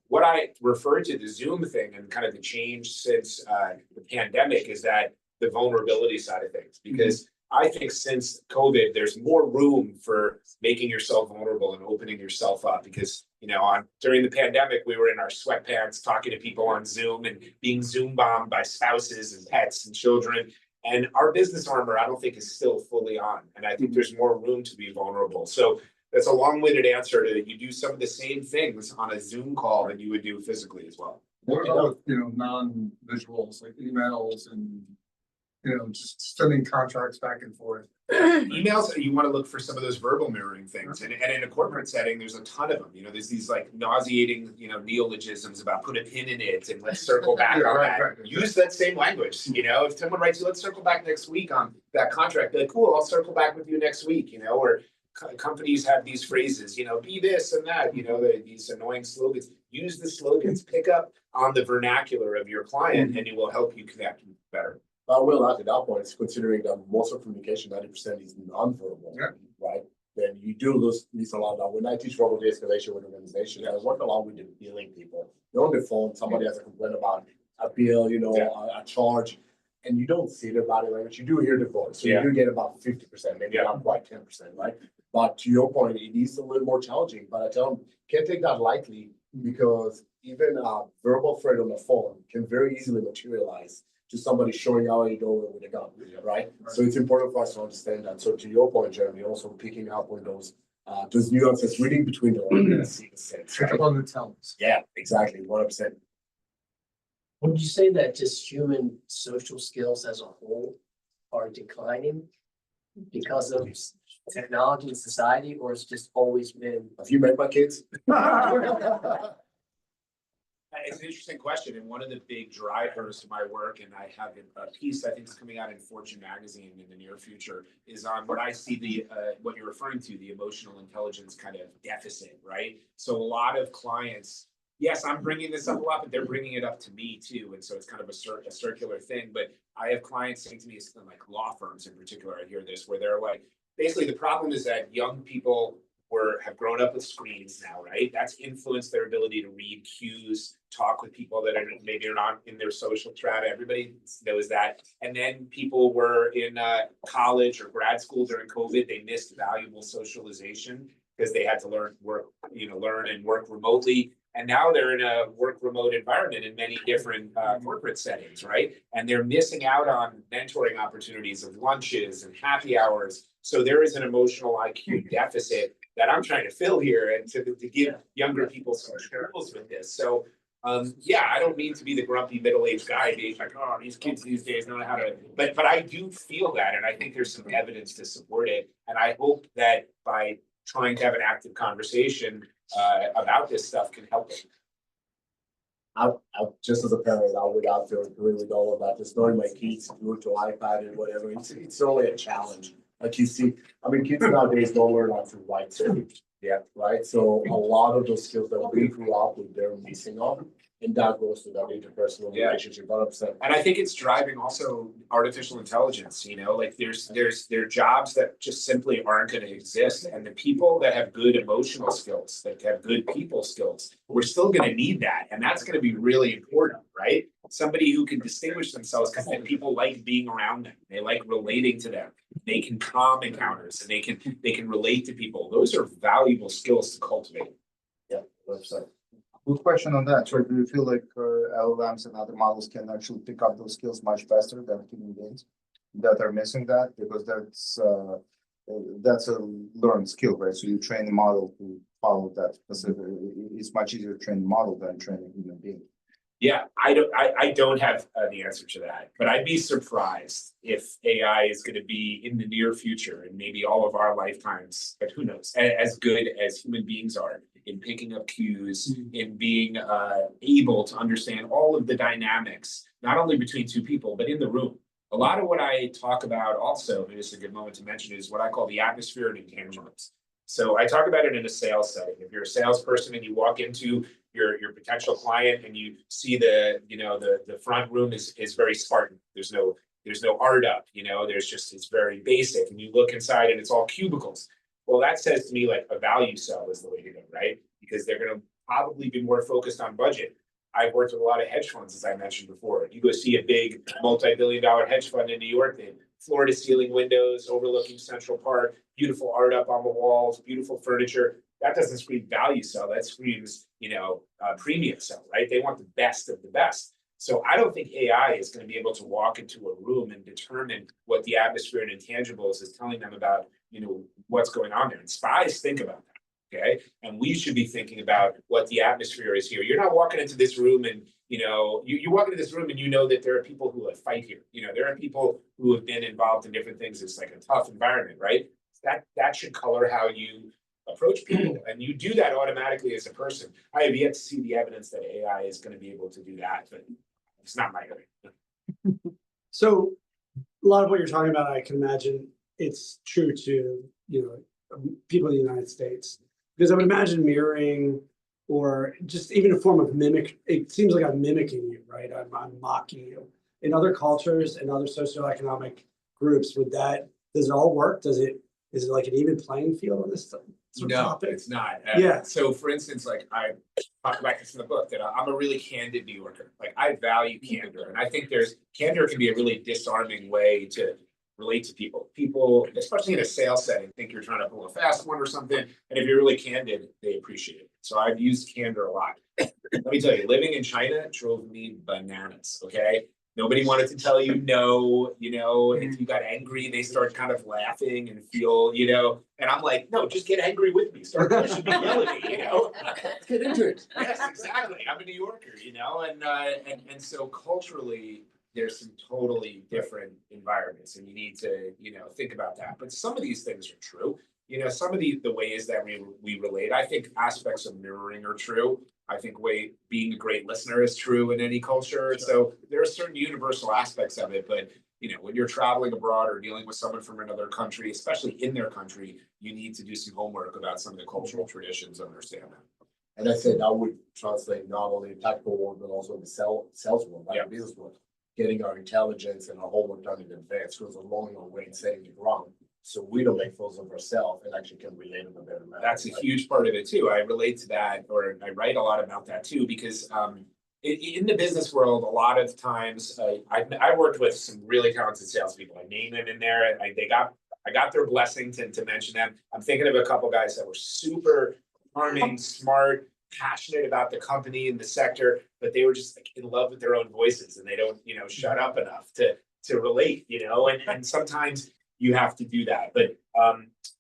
What I refer to the Zoom thing and kind of the change since the pandemic is that the vulnerability side of things, because I think since COVID, there's more room for making yourself vulnerable and opening yourself up because, during the pandemic, we were in our sweatpants talking to people on Zoom and being Zoom bombed by spouses and pets and children. And our business armor, I don't think is still fully on. And I think there's more room to be vulnerable. So that's a long-winded answer to you do some of the same things on a Zoom call that you would do physically as well. What about with, non-visuals like emails and, just sending contracts back and forth? Emails, you want to look for some of those verbal mirroring things. And in a corporate setting, there's a ton of them. There's these like nauseating, neologisms about put a pin in it and let's circle back on that. Right. Use that same language. If someone writes you, let's circle back next week on that contract, be like, cool, I'll circle back with you next week, or companies have these phrases, be this and that, these annoying slogans. Use the slogans, pick up on the vernacular of your client, and it will help you connect better. I will add to that point, considering that most of communication, 90% is non-verbal, right? Then you do lose a lot of that. When I teach verbal de-escalation with organizations, I work a lot with the billing people. They're on the phone, somebody has a complaint about a bill, a charge, and you don't see their body language. You do hear the voice, so you do get about 50%, maybe not quite 10%, right? But to your point, it is a little more challenging. But I tell them, can't take that lightly because even a verbal threat on the phone can very easily materialize to somebody showing out a door with a gun, right? So it's important for us to understand that. So to your point, Jeremy, also picking up on those nuances, reading between the lines, Pick up on the tells. Yeah, exactly, 100%. Would you say that just human social skills as a whole are declining because of technology and society, or it's just always been? Have you met my kids? It's an interesting question, and one of the big drivers to my work, and I have a piece I think is coming out in Fortune magazine in the near future, is on what I see the what you're referring to, the emotional intelligence kind of deficit, right? So a lot of clients, yes, I'm bringing this up a lot, but they're bringing it up to me too, and so it's kind of a circular thing. But I have clients saying to me, like law firms in particular, I hear this, where they're like, basically the problem is that young people have grown up with screens now, right? That's influenced their ability to read cues, talk with people that are maybe not in their social strata. Everybody knows that. And then people were in college or grad school during COVID. They missed valuable socialization because they had to learn and work remotely. And now they're in a work remote environment in many different corporate settings, right? And they're missing out on mentoring opportunities of lunches and happy hours. So there is an emotional IQ deficit that I'm trying to fill here and to give younger people some tools with this. So I don't mean to be the grumpy middle-aged guy being like, oh, these kids these days don't know how to, but I do feel that, and I think there's some evidence to support it. And I hope that by trying to have an active conversation about this stuff can help it. I just as a parent, I would have to agree with all of that. Just knowing my kids do it to iPad and whatever, it's only a challenge. Like you see, kids nowadays don't learn how to write script yet, right? So a lot of those skills that we grew up with, they're missing on. And that goes to that interpersonal Yeah. relationship, 100%. And I think it's driving also artificial intelligence, like there are jobs that just simply aren't gonna exist. And the people that have good emotional skills, that have good people skills, we're still gonna need that. And that's gonna be really important, right? Somebody who can distinguish themselves because then people like being around them. They like relating to them. They can calm encounters and they can relate to people. Those are valuable skills to cultivate. Yeah, website. Good question on that. So do you feel like LLMs and other models can actually pick up those skills much faster than human beings that are missing that? Because that's a learned skill, right? So you train the model to follow that specific. It's much easier to train the model than train a human being. Yeah, I don't have the answer to that, but I'd be surprised if AI is going to be in the near future and maybe all of our lifetimes, but who knows, as good as human beings are in picking up cues, in being able to understand all of the dynamics, not only between two people, but in the room. A lot of what I talk about also, and it's a good moment to mention, is what I call the atmosphere and intangibles. So I talk about it in a sales setting. If you're a salesperson and you walk into your potential client and you see the front room is very Spartan. There's no art up, it's very basic. And you look inside and it's all cubicles. Well, that says to me like a value sell is the way to go, right? Because they're going to probably be more focused on budget. I've worked with a lot of hedge funds, as I mentioned before. You go see a big multi-billion-dollar hedge fund in New York, they have floor-to-ceiling windows overlooking Central Park, beautiful art up on the walls, beautiful furniture. That doesn't scream value sell. That screams, premium sell, right? They want the best of the best. So I don't think AI is going to be able to walk into a room and determine what the atmosphere and intangibles is telling them about, what's going on there. And spies think about that, okay? And we should be thinking about what the atmosphere is here. You're not walking into this room and, you walk into this room and you know that there are people who have fight here. There are people who have been involved in different things. It's like a tough environment, right? That should color how you approach people, and you do that automatically as a person. I have yet to see the evidence that AI is going to be able to do that, but it's not my area. So a lot of what you're talking about, I can imagine it's true to, people in the United States, because I would imagine mirroring or just even a form of mimic, it seems like I'm mimicking you, right? I'm mocking you. In other cultures and other socioeconomic groups, does it all work? Is it like an even playing field on this sort of topic? It's not. Yeah. So for instance, like I talk about this in the book, that I'm a really candid New Yorker. Like I value candor. And I think candor can be a really disarming way to relate to people. People, especially in a sales setting, think you're trying to pull a fast one or something. And if you're really candid, they appreciate it. So I've used candor a lot. Let me tell you, living in China drove me bananas, okay? Nobody wanted to tell you no, if you got angry, they start kind of laughing and feel, and I'm like, no, just get angry with me. Start pushing me, yelling at me, Let's get into it. Yes, exactly. I'm a New Yorker, and so culturally, there's some totally different environments, and you need to, think about that. But some of these things are true. Some of the ways that we relate, I think aspects of mirroring are true. I think being a great listener is true in any culture. Sure. So there are certain universal aspects of it, but when you're traveling abroad or dealing with someone from another country, especially in their country, you need to do some homework about some of the cultural traditions and understand that. And I said that would translate not only the technical world, but also the sales world, like the business world. Getting our intelligence and our homework done in advance goes a long way in setting the ground. So we don't make fools of ourselves and actually can relate in a better manner. That's a huge part of it too. I relate to that, or I write a lot about that too, because in the business world, a lot of times I worked with some really talented salespeople. I named them in there, and I got their blessing to mention them. I'm thinking of a couple guys that were super charming, smart, passionate about the company and the sector, but they were just like in love with their own voices, and they don't shut up enough to relate, and sometimes you have to do that. But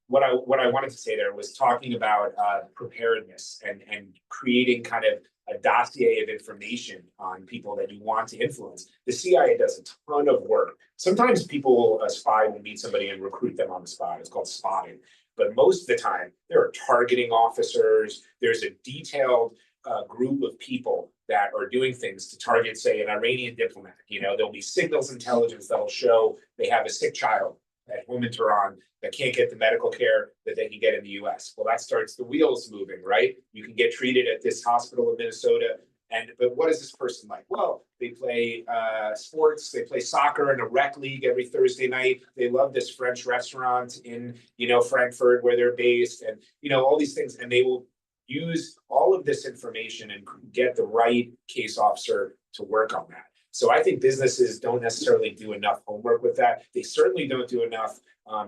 what I wanted to say there was talking about preparedness and creating kind of a dossier of information on people that you want to influence. The CIA does a ton of work. Sometimes a spy will meet somebody and recruit them on the spot. It's called spotting. But most of the time, there are targeting officers. There's a detailed group of people that are doing things to target, say, an Iranian diplomat. There'll be signals intelligence that'll show they have a sick child at home in Tehran that can't get the medical care that they can get in the US. Well, that starts the wheels moving, right? You can get treated at this hospital in Minnesota But what is this person like? Well, they play sports, they play soccer in a rec league every Thursday night. They love this French restaurant in, Frankfurt where they're based, and, all these things. And they will use all of this information and get the right case officer to work on that. So I think businesses don't necessarily do enough homework with that. They certainly don't do enough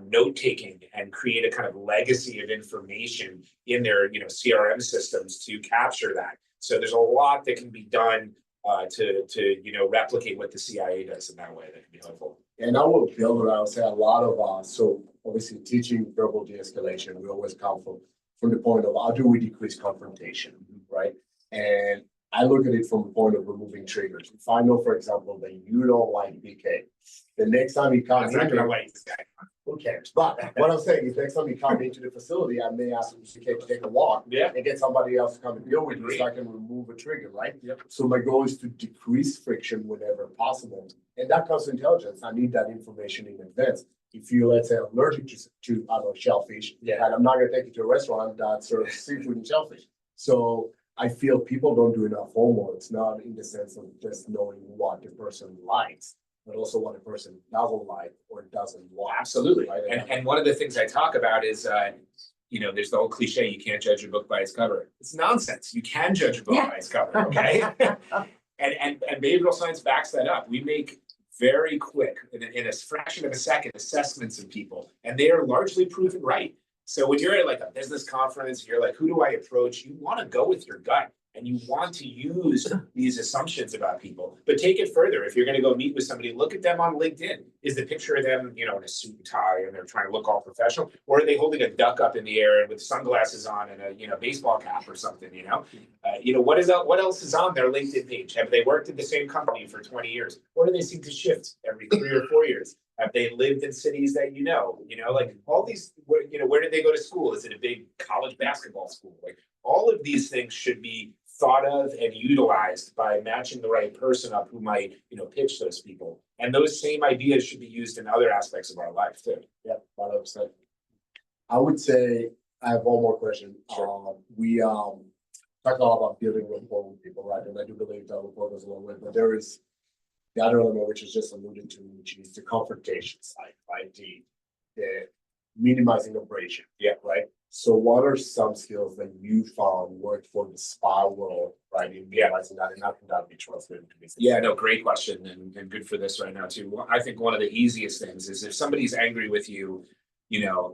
note taking and create a kind of legacy of information in their CRM systems to capture that. So there's a lot that can be done to replicate what the CIA does in that way that can be helpful. And I will build it. I would say a lot of so obviously teaching verbal de-escalation, we always come from the point of how do we decrease confrontation, right? And I look at it from the point of removing triggers. If I know, for example, that you don't like BK, the next time you come, who cares? But what I'm saying is next time you come into the facility, I may ask BK to take a walk and get somebody else to come and deal with you so I can remove a trigger, right? Yep. So my goal is to decrease friction whenever possible. And that comes to intelligence. I need that information in advance. If you're, let's say, allergic to I don't know, shellfish, and I'm not gonna take you to a restaurant that serves seafood and shellfish. So I feel people don't do enough homework. It's not in the sense of just knowing what the person likes, but also what the person doesn't like or doesn't want. Absolutely. Right? And one of the things I talk about is, there's the old cliche, you can't judge a book by its cover. It's nonsense. You can judge a book by its cover, okay? and behavioral science backs that up. We make very quick, in a fraction of a second, assessments of people, and they are largely proven right. So when you're at like a business conference, you're like, who do I approach? You want to go with your gut and you want to use these assumptions about people, but take it further. If you're going to go meet with somebody, look at them on LinkedIn. Is the picture of them, in a suit and tie and they're trying to look all professional, or are they holding a duck up in the air with sunglasses on and a, baseball cap or something, what else is on their LinkedIn page? Have they worked at the same company for 20 years? Or do they seem to shift every 3 or 4 years? Have they lived in cities that like all these, where did they go to school? Is it a big college basketball school? Like all of these things should be thought of and utilized by matching the right person up who might, pitch those people. And those same ideas should be used in other aspects of our life too. Yep, 100%. I would say I have one more question. Sure. We talk a lot about building rapport with people, right? And I do believe that rapport goes a long way, but there is the other element, which is just alluded to, which is the confrontation side, right? The minimizing abrasion. Yeah. Right. So what are some skills that you found worked for the spa world, right? In minimizing that and how can that be translated to business? Yeah, no, great question and good for this right now too. Well, I think one of the easiest things is if somebody's angry with you,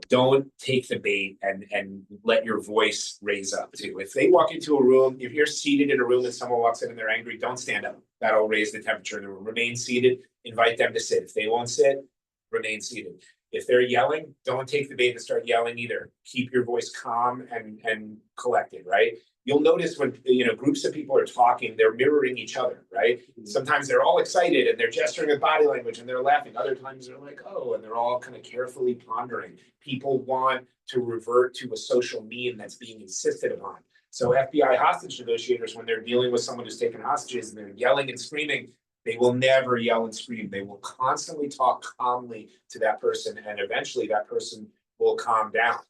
don't take the bait and let your voice raise up too. If they walk into a room, if you're seated in a room and someone walks in and they're angry, don't stand up. That'll raise the temperature in the room. Remain seated, invite them to sit. If they won't sit, remain seated. If they're yelling, don't take the bait and start yelling either. Keep your voice calm and collected, right? You'll notice when groups of people are talking, they're mirroring each other, right? Sometimes they're all excited and they're gesturing with body language and they're laughing. Other times they're like, oh, and they're all kind of carefully pondering. People want to revert to a social mean that's being insisted upon. So FBI hostage negotiators, when they're dealing with someone who's taken hostages and they're yelling and screaming, they will never yell and scream. They will constantly talk calmly to that person, and eventually that person will calm down.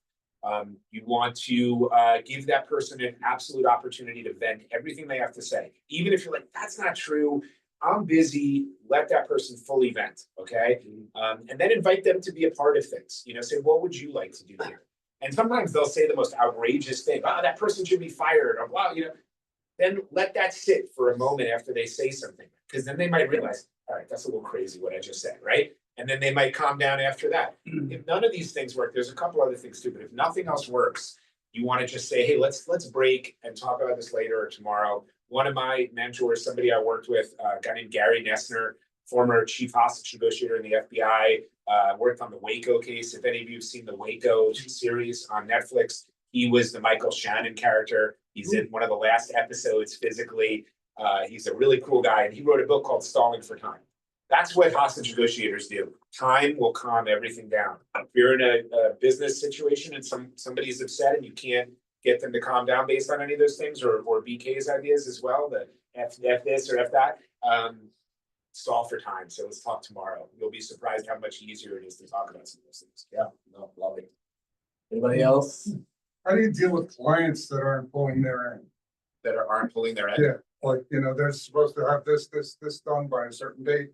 You want to give that person an absolute opportunity to vent everything they have to say. Even if you're like, that's not true, I'm busy, let that person fully vent, okay? And then invite them to be a part of things. Say, what would you like to do here? And sometimes they'll say the most outrageous thing, that person should be fired, or blah, Then let that sit for a moment after they say something, because then they might realize, all right, that's a little crazy what I just said, right? And then they might calm down after that. If none of these things work, there's a couple other things too, but if nothing else works, you want to just say, hey, let's break and talk about this later or tomorrow. One of my mentors, somebody I worked with, a guy named Gary Nessner, former chief hostage negotiator in the FBI, worked on the Waco case. If any of you have seen the Waco series on Netflix, he was the Michael Shannon character. He's in one of the last episodes physically. He's a really cool guy, and he wrote a book called Stalling for Time. That's what hostage negotiators do. Time will calm everything down. If you're in a business situation and somebody's upset and you can't get them to calm down based on any of those things, or BK's ideas as well, the F this or F that, stall for time. So let's talk tomorrow. You'll be surprised how much easier it is to talk about some of those things. Yeah, no, love it. Anybody else? How do you deal with clients that aren't pulling their end? That aren't pulling their end. Yeah. Like, they're supposed to have this done by a certain date,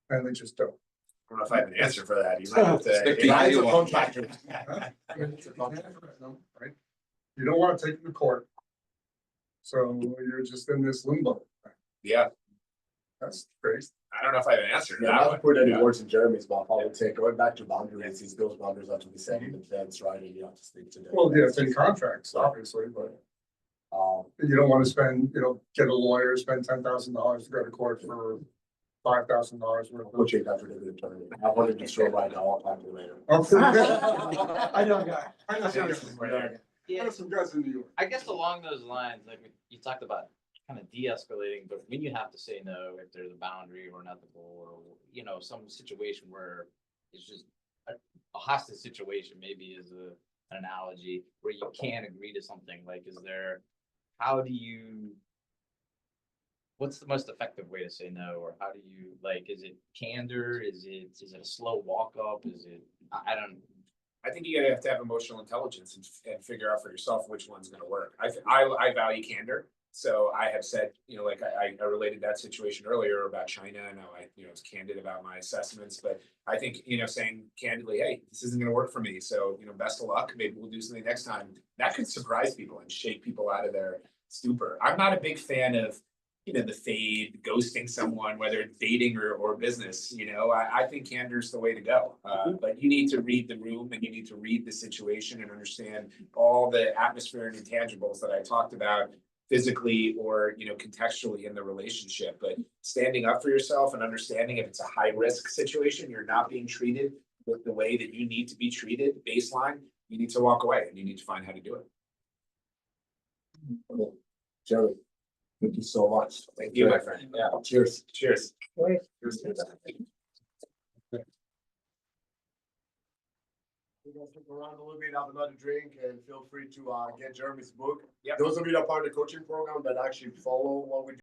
and they just don't. I don't know if I have an answer for that. You might have Stick to. to Guys, a contractor. Right? You don't wanna take it to court. So you're just in this limbo. Yeah, That's crazy. I don't know if I have an answer to Yeah, that not to one. put any Yeah. words in Jeremy's mouth, I would say going back to boundaries, those boundaries have to be set in advance, right, and you have to stick to them. Well, yeah, it's in contracts, obviously, but you don't wanna spend, get a lawyer, spend $10,000 to go to court for $5,000 worth of. Which you got for the attorney. I wanted to show right now, I'll talk to you later. I know a guy. I know some guys. I Yeah, know some guys in New York. I guess along those lines, like you talked about kind of de-escalating, but when you have to say no, if there's a boundary or an ethical or, some situation where it's just a hostage situation, maybe is an analogy where you can't agree to something, like, what's the most effective way to say no? Or how do you, is it candor? Is it a slow walk up? Is it, I don't. I think you have to have emotional intelligence and figure out for yourself which one's gonna work. I value candor. So I have said, I related that situation earlier about China and how I, was candid about my assessments, but I think, saying candidly, hey, this isn't gonna work for me. So, best of luck. Maybe we'll do something next time. That could surprise people and shake people out of their stupor. I'm not a big fan of, the fade, ghosting someone, whether it's dating or business, I think candor's the way to go. But you need to read the room and you need to read the situation and understand all the atmosphere and intangibles that I talked about physically or, contextually in the relationship. But standing up for yourself and understanding if it's a high risk situation, you're not being treated with the way that you need to be treated baseline, you need to walk away and you need to find how to do it. Cool. Jeremy, thank you so much. Thank you, my friend. Yeah. Cheers. Cheers. Cheers. You guys stick around a little bit, have another drink, and feel free to get Jeremy's book. Yep. Those of you that are part of the coaching program that actually follow what we do.